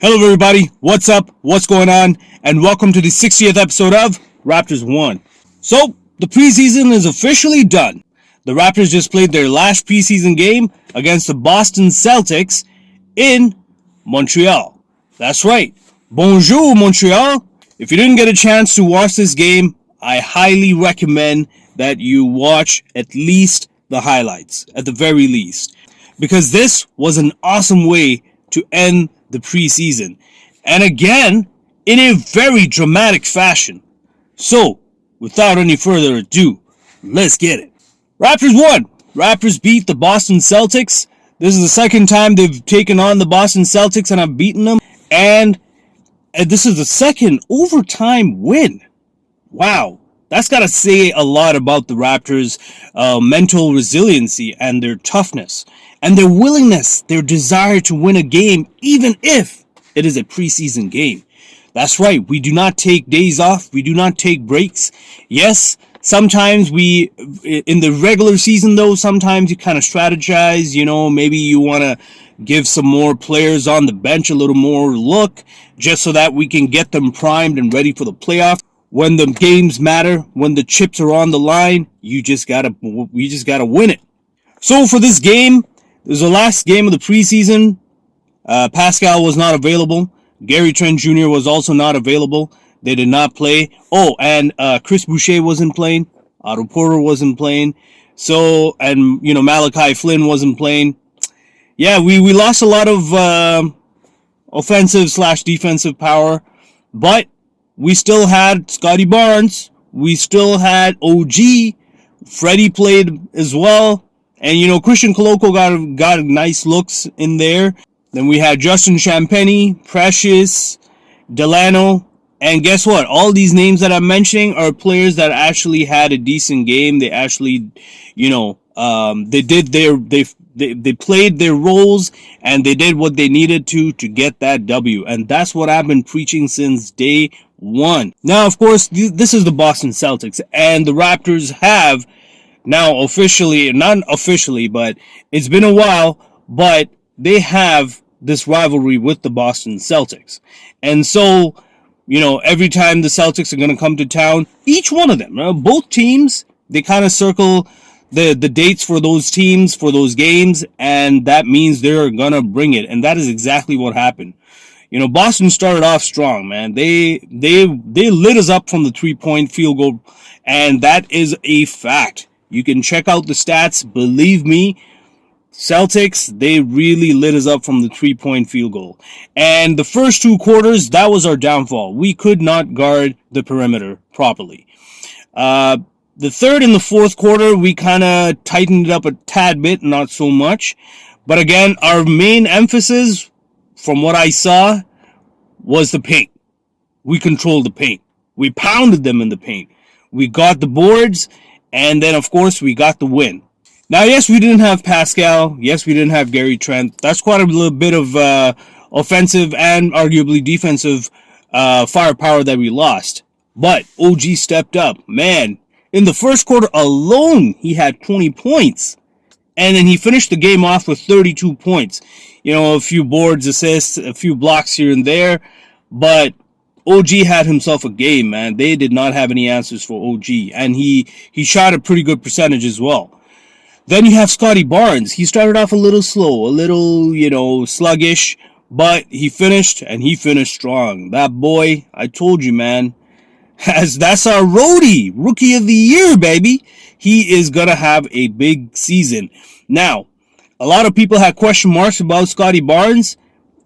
Hello everybody, what's up, what's going on, and welcome to the 60th episode of Raptors 1. So, the preseason is officially done. The Raptors just played their last preseason game against the Boston Celtics in Montreal. That's right, bonjour Montreal. If you didn't get a chance to watch this game, I highly recommend that you watch at least the highlights, at the very least. Because this was an awesome way to end the preseason, and again in a very dramatic fashion. So, without any further ado, let's get it. Raptors won. Raptors beat the Boston Celtics. This is the second time they've taken on the Boston Celtics and have beaten them, and this is the second overtime win. Wow. That's got to say a lot about the Raptors' mental resiliency and their toughness and their willingness, their desire to win a game, even if it is a preseason game. That's right. We do not take days off. We do not take breaks. Yes, sometimes in the regular season, though, sometimes you kind of strategize. Maybe you want to give some more players on the bench a little more look just so that we can get them primed and ready for the playoffs. When the games matter, when the chips are on the line, we just gotta win it. So for this game, it was the last game of the preseason. Pascal was not available. Gary Trent Jr. was also not available. They did not play. Oh, and Chris Boucher wasn't playing. Otto Porter wasn't playing. So, and Malachi Flynn wasn't playing. Yeah, we lost a lot of offensive/defensive power, but we still had Scotty Barnes. We still had OG. Freddie played as well. And, Christian Koloko got nice looks in there. Then we had Justin Champagnie, Precious, Delano. And guess what? All these names that I'm mentioning are players that actually had a decent game. They actually, they played their roles and they did what they needed to get that W. And that's what I've been preaching since day one. Now, of course, this is the Boston Celtics, and the Raptors have now officially, not officially, but it's been a while, but they have this rivalry with the Boston Celtics. And so, every time the Celtics are going to come to town, each one of them, both teams, they kind of circle the dates for those teams, for those games, and that means they're going to bring it. And that is exactly what happened. Boston started off strong, man. They lit us up from the 3-point field goal, and that is a fact. You can check out the stats. Believe me, Celtics, they really lit us up from the 3-point field goal. And the first two quarters, that was our downfall. We could not guard the perimeter properly. The third and the fourth quarter, we kind of tightened it up a tad bit, not so much. But again, our main emphasis, from what I saw, was the paint. We controlled the paint. We pounded them in the paint. We got the boards, and then, of course, we got the win. Now, yes, we didn't have Pascal. Yes, we didn't have Gary Trent. That's quite a little bit of offensive and arguably defensive firepower that we lost. But OG stepped up. Man, in the first quarter alone, he had 20 points. And then he finished the game off with 32 points. A few boards, assists, a few blocks here and there. But OG had himself a game, man. They did not have any answers for OG. And he shot a pretty good percentage as well. Then you have Scotty Barnes. He started off a little slow, a little, sluggish. But he finished, and he finished strong. That boy, I told you, man. That's our roadie, rookie of the year, baby. He is going to have a big season. Now, a lot of people had question marks about Scotty Barnes,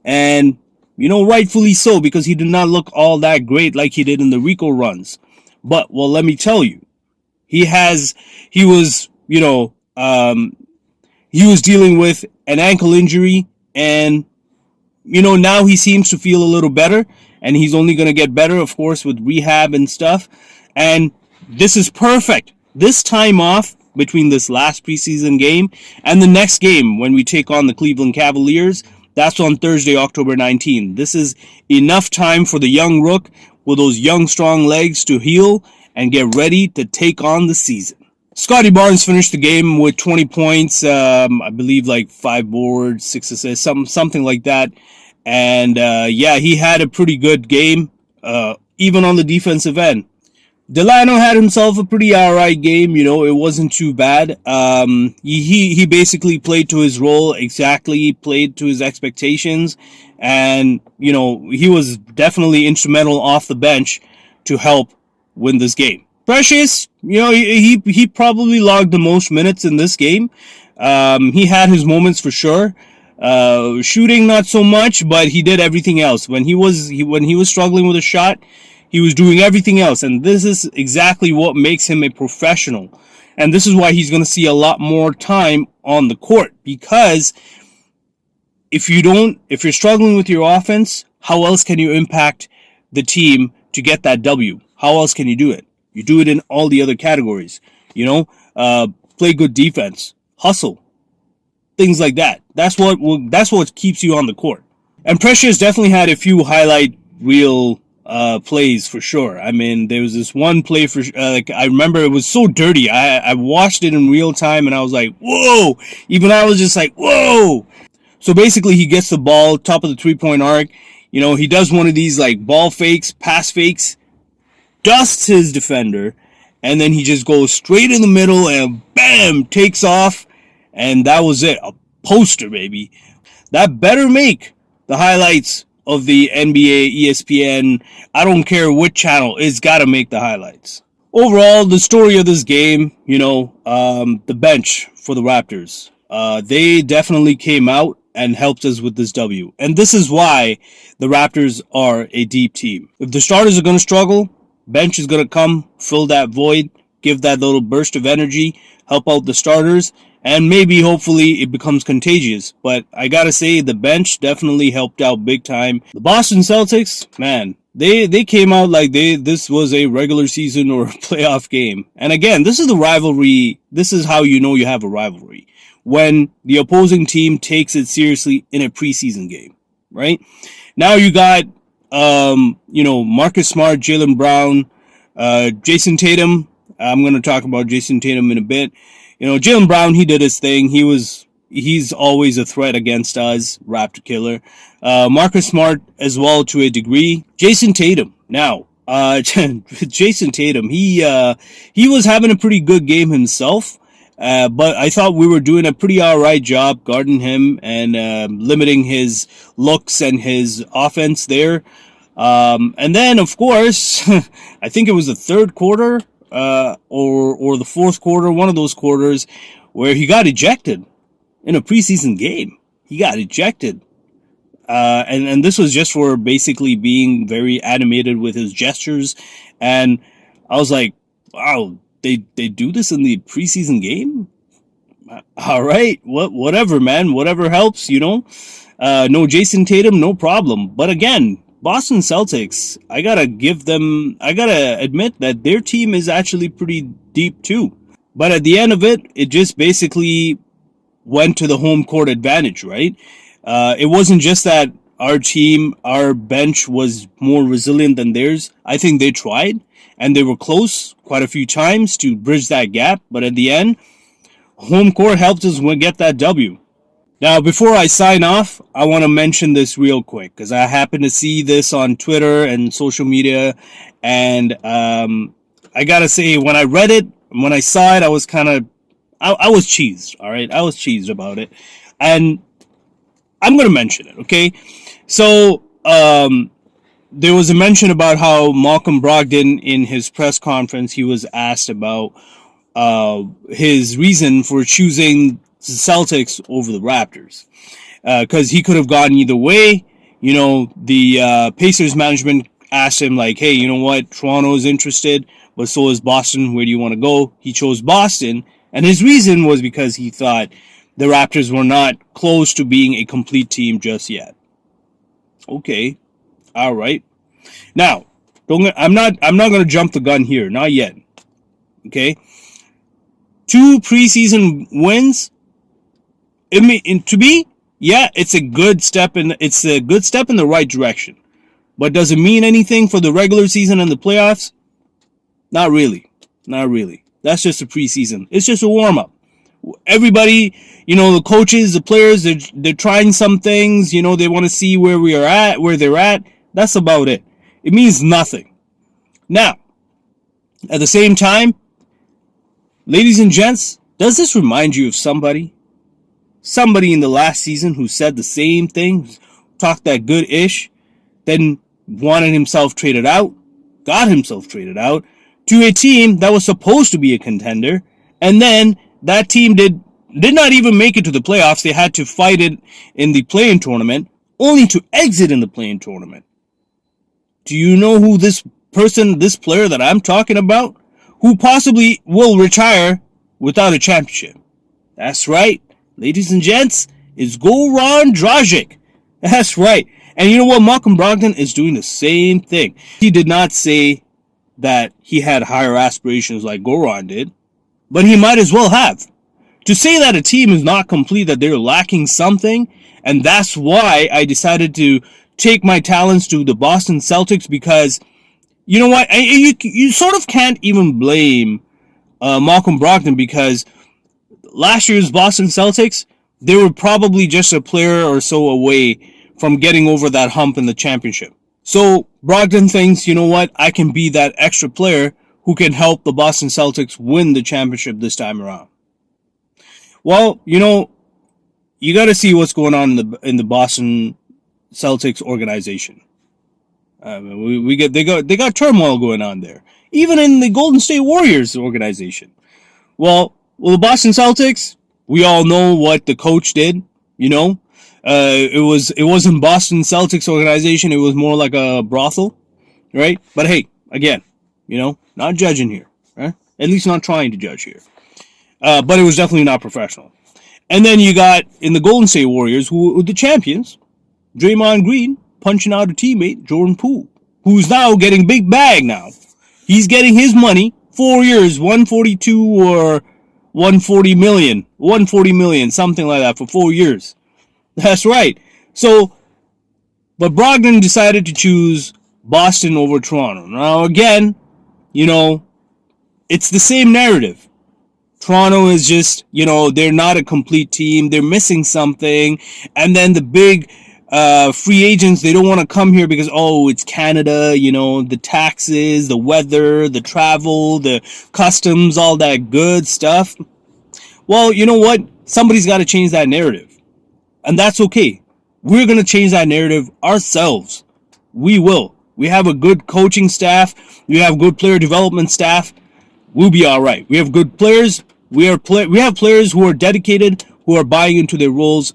and, rightfully so, because he did not look all that great like he did in the Rico runs. But, well, let me tell you, he was dealing with an ankle injury, and, now he seems to feel a little better. And he's only going to get better, of course, with rehab and stuff. And this is perfect. This time off between this last preseason game and the next game when we take on the Cleveland Cavaliers, that's on Thursday, October 19th. This is enough time for the young rook with those young, strong legs to heal and get ready to take on the season. Scotty Barnes finished the game with 20 points, I believe like 5 boards, 6 assists, something like that. And yeah, he had a pretty good game, even on the defensive end. Delano had himself a pretty alright game. It wasn't too bad. He basically played to his role exactly, played to his expectations, and he was definitely instrumental off the bench to help win this game. Precious, he probably logged the most minutes in this game. He had his moments for sure. Shooting not so much, but he did everything else. When he was struggling with a shot, he was doing everything else, and this is exactly what makes him a professional. And this is why he's going to see a lot more time on the court, because if you're struggling with your offense, how else can you impact the team to get that W? How else can you do it? You do it in all the other categories. Play good defense, hustle, things like that. That's what keeps you on the court. And Precious definitely had a few highlight reel plays for sure. I mean, there was this one play for I remember it was so dirty. I watched it in real time and I was like, whoa! Even I was just like, whoa! So basically, he gets the ball top of the 3-point arc. He does one of these like ball fakes, pass fakes, dusts his defender, and then he just goes straight in the middle and bam, takes off, and that was it. A poster, baby. That better make the highlights of the NBA, ESPN, I don't care what channel, it's got to make the highlights. Overall, the story of this game, the bench for the Raptors. They definitely came out and helped us with this W. And this is why the Raptors are a deep team. If the starters are going to struggle, bench is going to come, fill that void, give that little burst of energy, help out the starters, and maybe, hopefully, it becomes contagious. But I gotta say, the bench definitely helped out big time. The Boston Celtics, man, they came out like this was a regular season or a playoff game. And again, this is the rivalry. This is how you know you have a rivalry. When the opposing team takes it seriously in a preseason game, right? Now you got, Marcus Smart, Jaylen Brown, Jason Tatum. I'm going to talk about Jason Tatum in a bit. Jaylen Brown, he did his thing. He's always a threat against us, Raptor killer. Marcus Smart as well to a degree. Jason Tatum. Now, Jason Tatum, he was having a pretty good game himself. But I thought we were doing a pretty alright job guarding him and limiting his looks and his offense there. And then, of course, I think it was the third quarter or the fourth quarter, one of those quarters, where he got ejected in a preseason game. He got ejected. And this was just for basically being very animated with his gestures. And I was like, wow, they do this in the preseason game? All right, whatever, man. Whatever helps, No Jason Tatum, no problem. But again, Boston Celtics, I gotta admit that their team is actually pretty deep too. But at the end of it, it just basically went to the home court advantage, right? It wasn't just that our bench was more resilient than theirs. I think they tried, and they were close quite a few times to bridge that gap. But at the end, home court helped us get that W. Now, before I sign off, I want to mention this real quick, because I happened to see this on Twitter and social media, and I gotta say, when I read it, when I saw it, I was I was cheesed, all right? I was cheesed about it, and I'm going to mention it, okay? So, there was a mention about how Malcolm Brogdon, in his press conference, he was asked about his reason for choosing the Celtics over the Raptors, because he could have gone either way. The Pacers management asked him, like, hey, you know what, Toronto is interested, but so is Boston. Where do you want to go? He chose Boston, and his reason was because he thought the Raptors were not close to being a complete team just yet. Okay, all right. Now, I'm not going to jump the gun here, not yet. Okay, 2 preseason wins. To me, yeah, it's a good step in the right direction. But does it mean anything for the regular season and the playoffs? Not really. Not really. That's just a preseason. It's just a warm up. Everybody, the coaches, the players, they're trying some things. They want to see where we are at, where they're at. That's about it. It means nothing. Now, at the same time, ladies and gents, does this remind you of somebody? Somebody in the last season who said the same thing, talked that good ish, then wanted himself traded out, got himself traded out to a team that was supposed to be a contender, and then that team did not even make it to the playoffs. They had to fight it in the play-in tournament, only to exit in the play-in tournament. Do you know who this player that I'm talking about, who possibly will retire without a championship? That's right, ladies and gents, it's Goran Dragic. That's right. And you know what? Malcolm Brogdon is doing the same thing. He did not say that he had higher aspirations like Goran did, but he might as well have. To say that a team is not complete, that they're lacking something, and that's why I decided to take my talents to the Boston Celtics, because you know what? You sort of can't even blame Malcolm Brogdon, because last year's Boston Celtics, they were probably just a player or so away from getting over that hump in the championship. So Brogdon thinks, you know what, I can be that extra player who can help the Boston Celtics win the championship this time around. Well, you got to see what's going on in the Boston Celtics organization. They got turmoil going on there, even in the Golden State Warriors organization. Well, the Boston Celtics, we all know what the coach did. It wasn't Boston Celtics organization. It was more like a brothel, right? But hey, again, not judging here, right? At least not trying to judge here. But it was definitely not professional. And then you got in the Golden State Warriors, who were the champions, Draymond Green punching out a teammate, Jordan Poole, who's now getting big bag now. He's getting his money, 4 years, 142 or 140 million, something like that for 4 years. That's right. So, but Brogdon decided to choose Boston over Toronto. Now, again, it's the same narrative. Toronto is just, they're not a complete team. They're missing something. And then the big free agents, they don't want to come here because, it's Canada, the taxes, the weather, the travel, the customs, all that good stuff. Well, you know what? Somebody's got to change that narrative. And that's okay. We're going to change that narrative ourselves. We will. We have a good coaching staff. We have good player development staff. We'll be all right. We have good players. We have players who are dedicated, who are buying into their roles.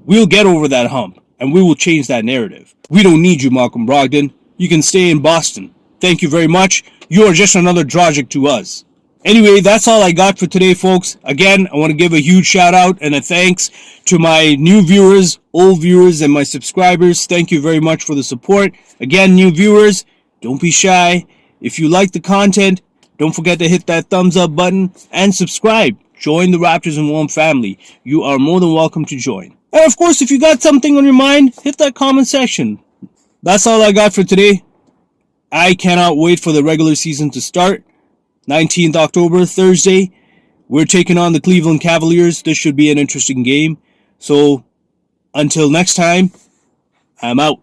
We'll get over that hump, and we will change that narrative. We don't need you, Malcolm Brogdon. You can stay in Boston. Thank you very much. You are just another Dragic to us. Anyway, that's all I got for today, folks. Again, I want to give a huge shout out and a thanks to my new viewers, old viewers, and my subscribers. Thank you very much for the support. Again, new viewers, don't be shy. If you like the content, don't forget to hit that thumbs up button and subscribe. Join the Raptors in One family. You are more than welcome to join. And of course, if you got something on your mind, hit that comment section. That's all I got for today. I cannot wait for the regular season to start. 19th October, Thursday, we're taking on the Cleveland Cavaliers. This should be an interesting game. So, until next time, I'm out.